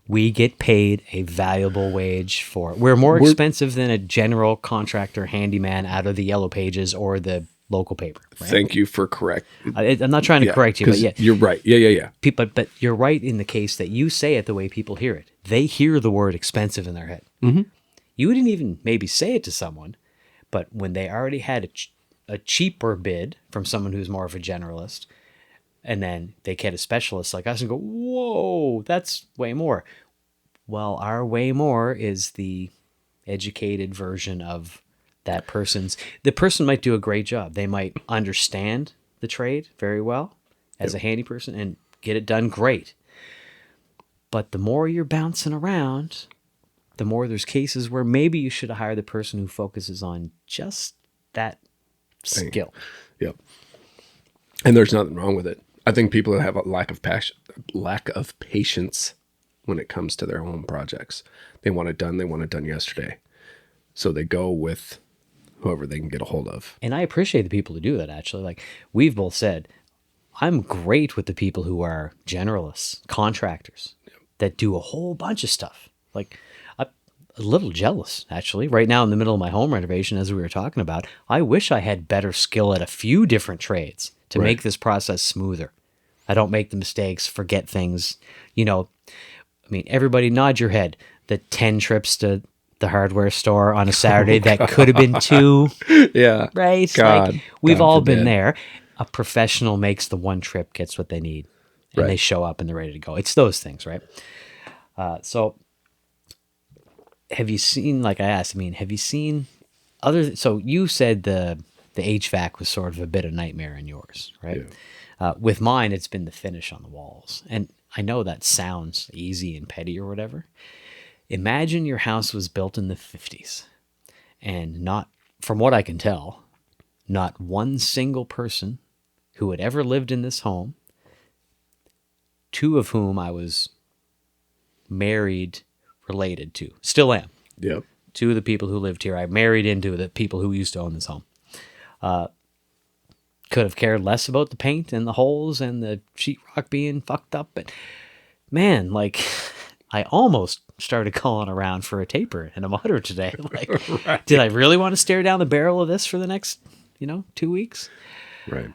We get paid a valuable wage for. We're more expensive than a general contractor handyman out of the Yellow Pages or the local paper. Right? Thank you for correct. I'm not trying to correct you, but yeah, you're right. Yeah. But you're right in the case that you say it the way people hear it. They hear the word expensive in their head. Mm-hmm. You wouldn't even maybe say it to someone, but when they already had a cheaper bid from someone who's more of a generalist, and then they get a specialist like us and go, whoa, that's way more. Well, our way more is the educated version of that person's. The person might do a great job. They might understand the trade very well as a handy person and get it done great. But the more you're bouncing around, the more there's cases where maybe you should hire the person who focuses on just that skill. Yep. And there's nothing wrong with it. I think people have a lack of patience when it comes to their home projects. They want it done yesterday. So they go with whoever they can get a hold of. And I appreciate the people who do that, actually. Like we've both said, I'm great with the people who are generalists, contractors that do a whole bunch of stuff. Like I'm a little jealous, actually. Right now in the middle of my home renovation, as we were talking about, I wish I had better skill at a few different trades to make this process smoother. I don't make the mistakes, forget things. Everybody nod your head. The 10 trips to the hardware store on a Saturday that could have been 2. Yeah. Right? God, we've God all forbid. been there. A professional makes the one trip, gets what they need, and they show up and they're ready to go. It's those things, right? So have you seen, like I asked, have you seen so you said the HVAC was sort of a bit of nightmare in yours, right? Yeah. With mine, it's been the finish on the walls. And I know that sounds easy and petty or whatever. Imagine your house was built in the 50s and not, from what I can tell, not one single person who had ever lived in this home, 2 of whom I was related to, still am. Yep. 2 of the people who lived here, I married into the people who used to own this home. Could have cared less about the paint and the holes and the sheetrock being fucked up. But man, I almost started calling around for a taper and a mudder today. I'm like, Right. did I really want to stare down the barrel of this for the next, 2 weeks? Right.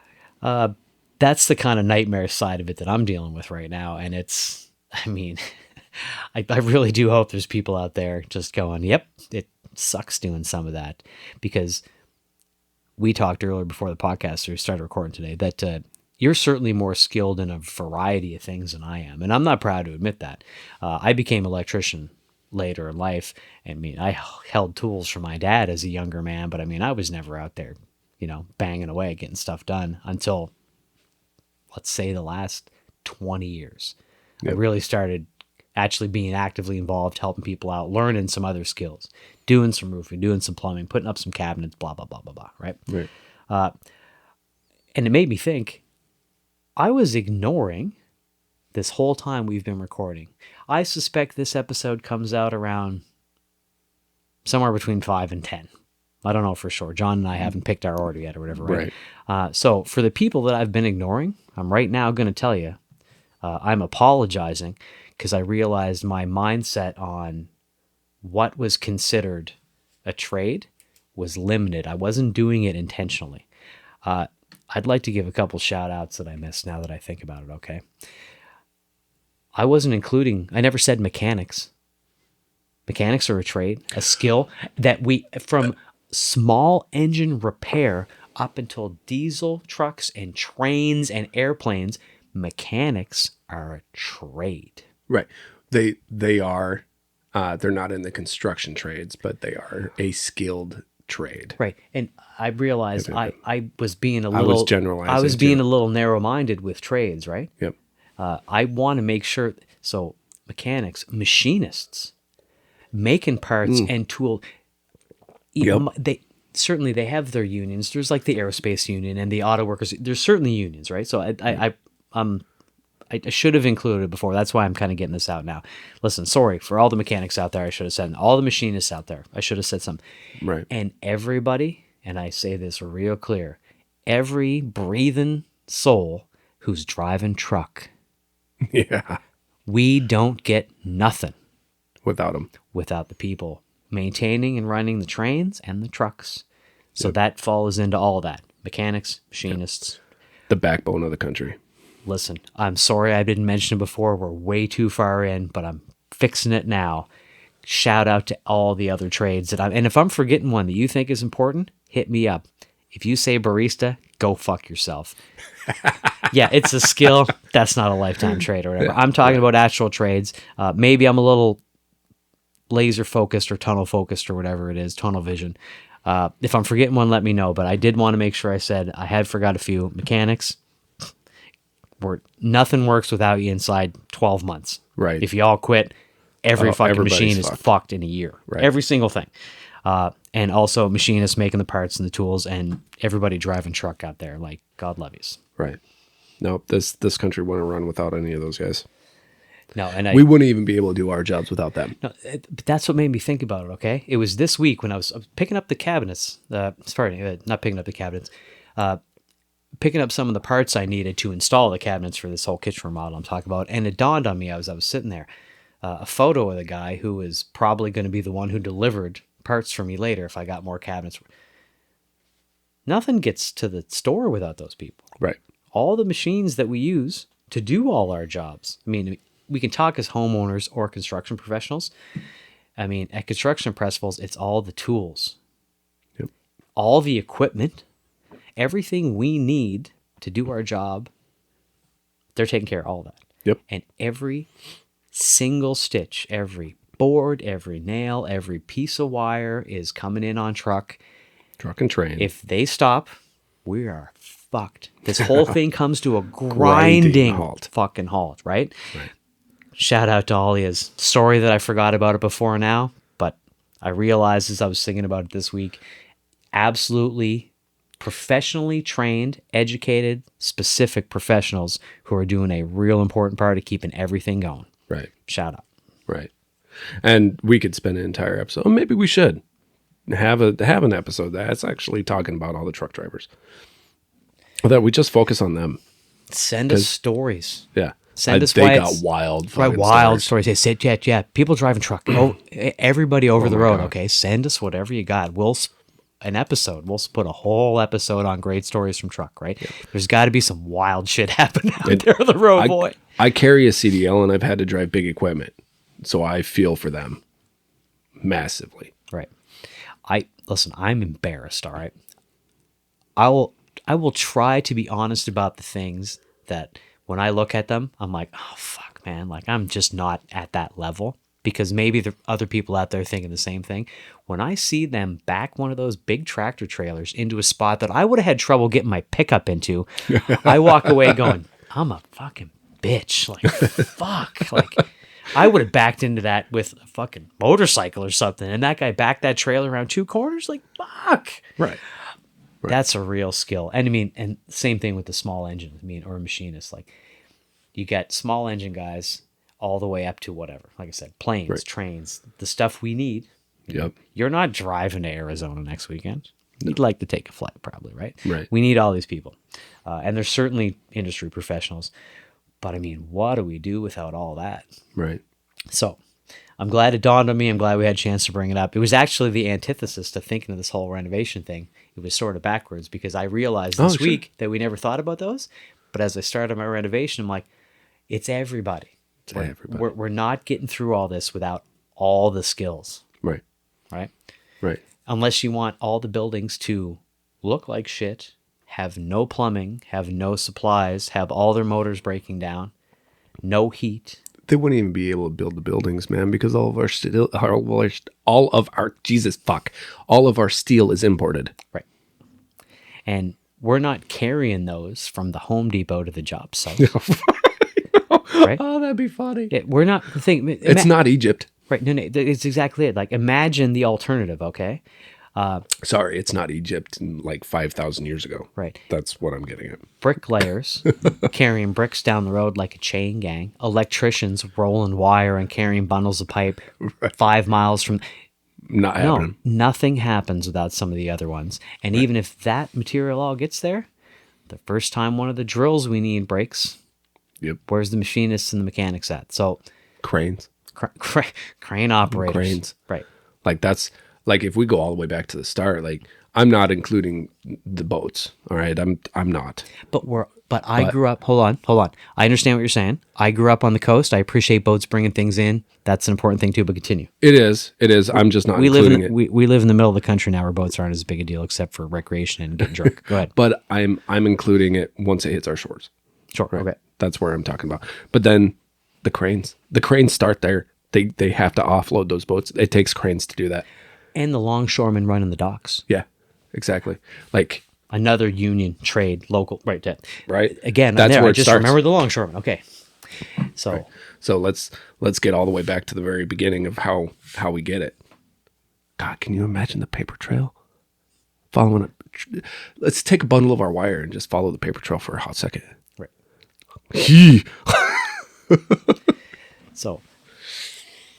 That's the kind of nightmare side of it that I'm dealing with right now. And I mean, I really do hope there's people out there just going, yep, it sucks doing some of that. Because we talked earlier before the podcast or started recording today that you're certainly more skilled in a variety of things than I am. And I'm not proud to admit that. I became an electrician later in life. I mean, I held tools from my dad as a younger man, but I mean, I was never out there, banging away, getting stuff done until, let's say, the last 20 years. I Yep. really started actually being actively involved, helping people out, learning some other skills, doing some roofing, doing some plumbing, putting up some cabinets, blah, blah, blah, blah, blah, right? Right. And it made me think, I was ignoring this whole time we've been recording. I suspect this episode comes out around somewhere between 5 and 10. I don't know for sure. John and I haven't picked our order yet or whatever, right? So for the people that I've been ignoring, I'm right now going to tell you, I'm apologizing because I realized my mindset on what was considered a trade was limited. I wasn't doing it intentionally. I'd like to give a couple shout outs that I missed now that I think about it, okay? I never said mechanics. Mechanics are a trade, a skill that from small engine repair up until diesel trucks and trains and airplanes, mechanics are a trade. Right. They are, they're not in the construction trades, but they are a skilled trade. Right. And I realized I was being I was generalizing. I was being too. a little narrow-minded with trades, right? Yep. I want to make sure. So mechanics, machinists, making parts and tool. Yep. They have their unions. There's like the aerospace union and the auto workers. There's certainly unions, right? So I should have included it before. That's why I'm kind of getting this out now. Listen, sorry for all the mechanics out there. I should have said, and all the machinists out there. I should have said something. Right. And everybody, and I say this real clear, every breathing soul who's driving truck, Yeah. we don't get nothing Without them. without the people maintaining and running the trains and the trucks. So that falls into all that. Mechanics, machinists. The backbone of the country. Listen, I'm sorry I didn't mention it before. We're way too far in, but I'm fixing it now. Shout out to all the other trades and if I'm forgetting one that you think is important, hit me up. If you say barista, go fuck yourself. Yeah, it's a skill. That's not a lifetime trade or whatever. I'm talking about actual trades. Maybe I'm a little laser focused or tunnel focused or whatever it is, tunnel vision. If I'm forgetting one, let me know. But I did want to make sure I said I had forgot a few. Mechanics, nothing works without you inside 12 months. Right. If you all quit, every fucking everybody's machine is fucked. fucked in a year. Right. Every single thing. And also machinists making the parts and the tools and everybody driving truck out there. Like, God love yous. Right. No, this country wouldn't run without any of those guys. No, and We wouldn't even be able to do our jobs without them. No, but that's what made me think about it, okay? It was this week when I was picking up the cabinets. Not picking up the cabinets. Picking up some of the parts I needed to install the cabinets for this whole kitchen remodel I'm talking about. And it dawned on me, I was sitting there, a photo of the guy who is probably going to be the one who delivered parts for me later if I got more cabinets. Nothing gets to the store without those people. Right. All the machines that we use to do all our jobs. I mean, we can talk as homeowners or construction professionals. I mean, at construction festivals, it's all the tools, Yep. all the equipment, everything we need to do our job. They're taking care of all that. Yep. And every single stitch, every board, every nail, every piece of wire is coming in on truck. Truck and train. If they stop, we are fucked. This whole thing comes to a grinding fucking halt, right? Right. Shout out to all his story that I forgot about it before now, but I realized as I was thinking about it this week, absolutely professionally trained, educated, specific professionals who are doing a real important part of keeping everything going. Right. Shout out. Right. And we could spend an entire episode. Maybe we should have an episode that's actually talking about all the truck drivers. That we just focus on them. Send us stories. Yeah. Send us they why got it's wild, right. fucking Wild stories. stories. They said, yeah. People driving truck. Oh, everybody over the my road. God. Okay, send us whatever you got. An episode. We'll put a whole episode on great stories from truck. Right. There's got to be some wild shit happening out there on the road, boy. I carry a CDL and I've had to drive big equipment, so I feel for them massively. Right. Listen. I'm embarrassed. All right. I will try to be honest about the things that when I look at them, I'm like, oh fuck, man, like I'm just not at that level, because maybe the other people out there thinking the same thing. When I see them back one of those big tractor trailers into a spot that I would have had trouble getting my pickup into, I walk away going, I'm a fucking bitch. Like fuck. Like I would have backed into that with a fucking motorcycle or something, and that guy backed that trailer around 2 corners. Like fuck. Right. That's a real skill. And I mean, and same thing with the small engine, or machinists. Like you get small engine guys all the way up to whatever. Like I said, planes, trains, the stuff we need. Yep. You're not driving to Arizona next weekend. You'd like to take a flight, probably, right? Right. We need all these people. And there's certainly industry professionals. But I mean, what do we do without all that? Right. So I'm glad it dawned on me. I'm glad we had a chance to bring it up. It was actually the antithesis to thinking of this whole renovation thing. It was sort of backwards, because I realized this week that we never thought about those. But as I started my renovation, I'm like, it's everybody. We're not getting through all this without all the skills. Right. Right? Right. Unless you want all the buildings to look like shit, have no plumbing, have no supplies, have all their motors breaking down, no heat. They wouldn't even be able to build the buildings, man, because all of our steel is imported. Right. And we're not carrying those from the Home Depot to the job site. Right? Oh, that'd be funny. We're not thinking. It's not Egypt. Right. No, it's exactly it. Like, imagine the alternative, okay? Sorry, it's not Egypt like 5,000 years ago. Right. That's what I'm getting at. Bricklayers carrying bricks down the road like a chain gang. Electricians rolling wire and carrying bundles of pipe 5 miles from... Not happening. No, nothing happens without some of the other ones. And even if that material all gets there, the first time one of the drills we need breaks, where's the machinists and the mechanics at? So Cranes. Crane operators. Cranes. Right. Like that's like if we go all the way back to the start, like I'm not including the boats. All right. I'm not. But I grew up, hold on. I understand what you're saying. I grew up on the coast. I appreciate boats bringing things in. That's an important thing too, but continue. It is. I'm just not including it. We live in the middle of the country now where boats aren't as big a deal except for recreation and getting drunk. Go ahead. But I'm including it once it hits our shores. Sure. Right? Okay. That's where I'm talking about. But then the cranes start there. They have to offload those boats. It takes cranes to do that. And the longshoremen running the docks. Yeah, exactly. Like another union trade, local, right? Right. Again, that's where I it just starts. remember the longshoremen. Okay. So, right. So let's get all the way back to the very beginning of how we get it. God, can you imagine the paper trail? Following it. Let's take a bundle of our wire and just follow the paper trail for a hot second. Right. So,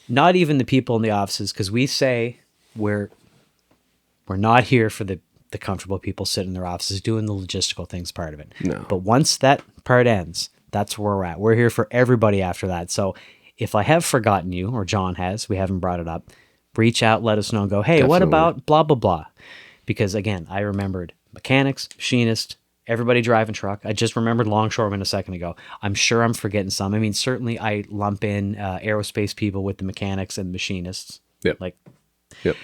not even the people in the offices, because we say we're not here for the comfortable people sitting in their offices doing the logistical things part of it. No. But once that part ends, that's where we're at. We're here for everybody after that. So if I have forgotten you, or John has, we haven't brought it up, reach out, let us know, and go, hey, what about blah, blah, blah? Because again, I remembered mechanics, machinist, everybody driving truck. I just remembered longshoremen a second ago. I'm sure I'm forgetting some. I mean, certainly I lump in aerospace people with the mechanics and machinists. Yep. Yep.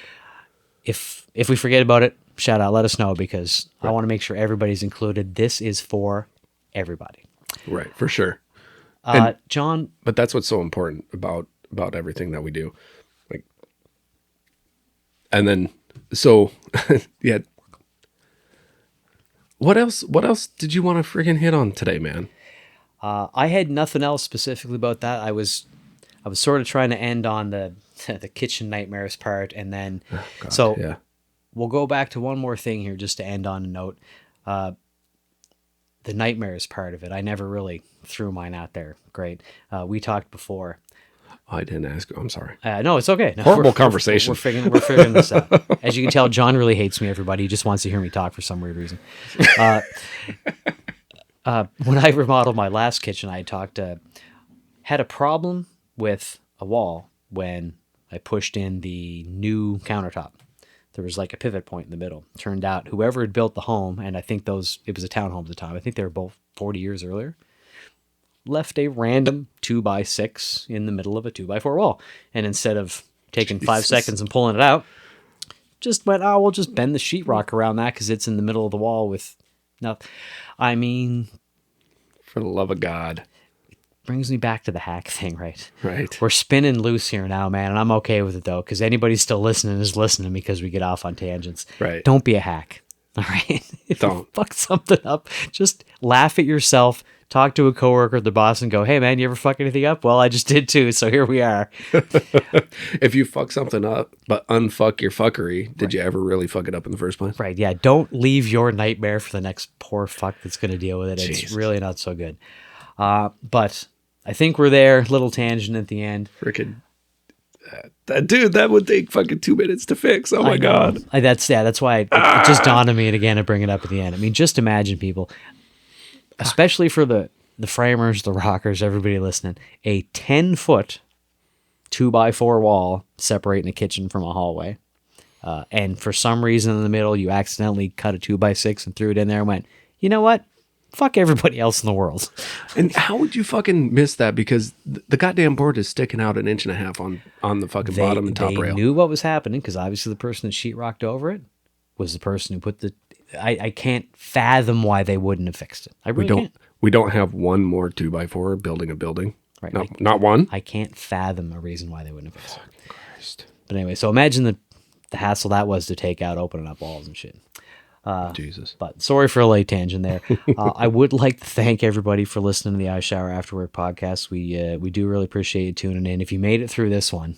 If we forget about it, shout out, let us know, because I want to make sure everybody's included. This is for everybody. Right, for sure. John, but that's what's so important about everything that we do. Like, and then so yeah. What else did you want to freaking hit on today, man? I had nothing else specifically about that. I was sort of trying to end on the kitchen nightmares part, and then we'll go back to one more thing here just to end on a note. The nightmares part of it, I never really threw mine out there. Great. We talked before. I didn't ask. I'm sorry. No, it's okay. No, Horrible conversation. We're figuring this out. As you can tell, John really hates me, everybody. He just wants to hear me talk for some weird reason. when I remodeled my last kitchen, I had a problem with a wall when I pushed in the new countertop. There was like a pivot point in the middle. Turned out whoever had built the home, and I think it was a townhome at the time. I think they were both 40 years earlier. Left a random 2x6 in the middle of a 2x4 wall. And instead of taking 5 seconds and pulling it out, just went, oh, we'll just bend the sheetrock around that because it's in the middle of the wall with nothing. I mean, For the love of God. brings me back to the hack thing, right? Right. We're spinning loose here now, man, and I'm okay with it though, because anybody still listening is listening because we get off on tangents. Right. Don't be a hack. All right. If you Don't. fuck something up, just laugh at yourself. Talk to a coworker or the boss and go, hey man, you ever fuck anything up? Well, I just did too, so here we are. If you fuck something up, but unfuck your fuckery, did you ever really fuck it up in the first place? Right, yeah. Don't leave your nightmare for the next poor fuck that's going to deal with it. It's Jesus. really not so good. But I think we're there. Little tangent at the end. Freaking that would take fucking 2 minutes to fix. Oh my God. That's why it just dawned on me, and again, I bring it up at the end. I mean, just imagine, people, especially for the framers, the rockers, everybody listening, a 10-foot 2x4 wall separating a kitchen from a hallway. And for some reason in the middle, you accidentally cut a 2x6 and threw it in there and went, you know what? Fuck everybody else in the world. And how would you fucking miss that? Because the goddamn board is sticking out 1.5 inches on the fucking bottom and top they rail. knew what was happening because obviously the person that sheetrocked over it was the person who put the... I can't fathom why they wouldn't have fixed it. I really can't. We don't have one more 2x4 building a building. Right. Not one. I can't fathom a reason why they wouldn't have fixed it. Christ. But anyway, so imagine the hassle that was to take out opening up walls and shit. Jesus. But sorry for a late tangent there. I would like to thank everybody for listening to the I Shower After Work podcast. We do really appreciate you tuning in. If you made it through this one,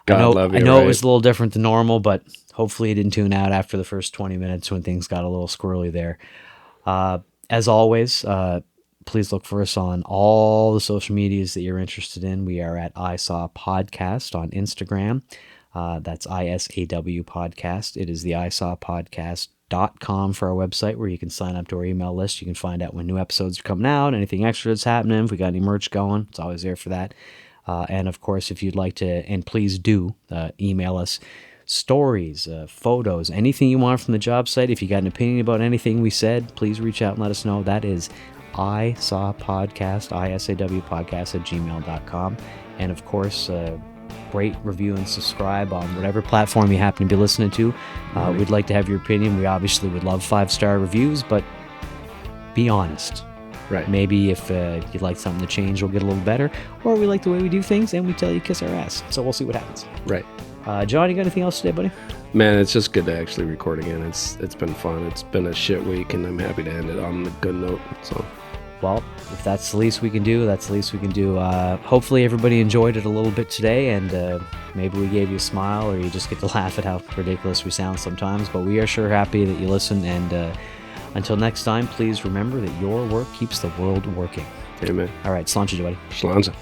God love you. I know right? it was a little different than normal, but hopefully you didn't tune out after the first 20 minutes when things got a little squirrely there. As always, please look for us on all the social medias that you're interested in. We are at ISAW Podcast on Instagram. That's ISAW Podcast. It is the ISAWpodcast.com for our website where you can sign up to our email list. You can find out when new episodes are coming out, anything extra that's happening. If we got any merch going, it's always there for that. And of course, if you'd like to, and please do, email us stories, photos, anything you want from the job site. If you got an opinion about anything we said, please reach out and let us know. That is ISAWpodcast, ISAW podcast at gmail.com. And of course, rate, review, and subscribe on whatever platform you happen to be listening to. We'd like to have your opinion. We obviously would love 5-star reviews, but be honest. Right. Maybe if you'd like something to change, we'll get a little better. Or we like the way we do things, and we tell you kiss our ass. So we'll see what happens. Right. John, you got anything else today, buddy? Man, it's just good to actually record again. It's been fun. It's been a shit week, and I'm happy to end it on a good note. So, well, if that's the least we can do, that's the least we can do. Hopefully everybody enjoyed it a little bit today, and maybe we gave you a smile, or you just get to laugh at how ridiculous we sound sometimes. But we are sure happy that you listen, and until next time, please remember that your work keeps the world working. amen. All right, sláinte, buddy. Schlanza.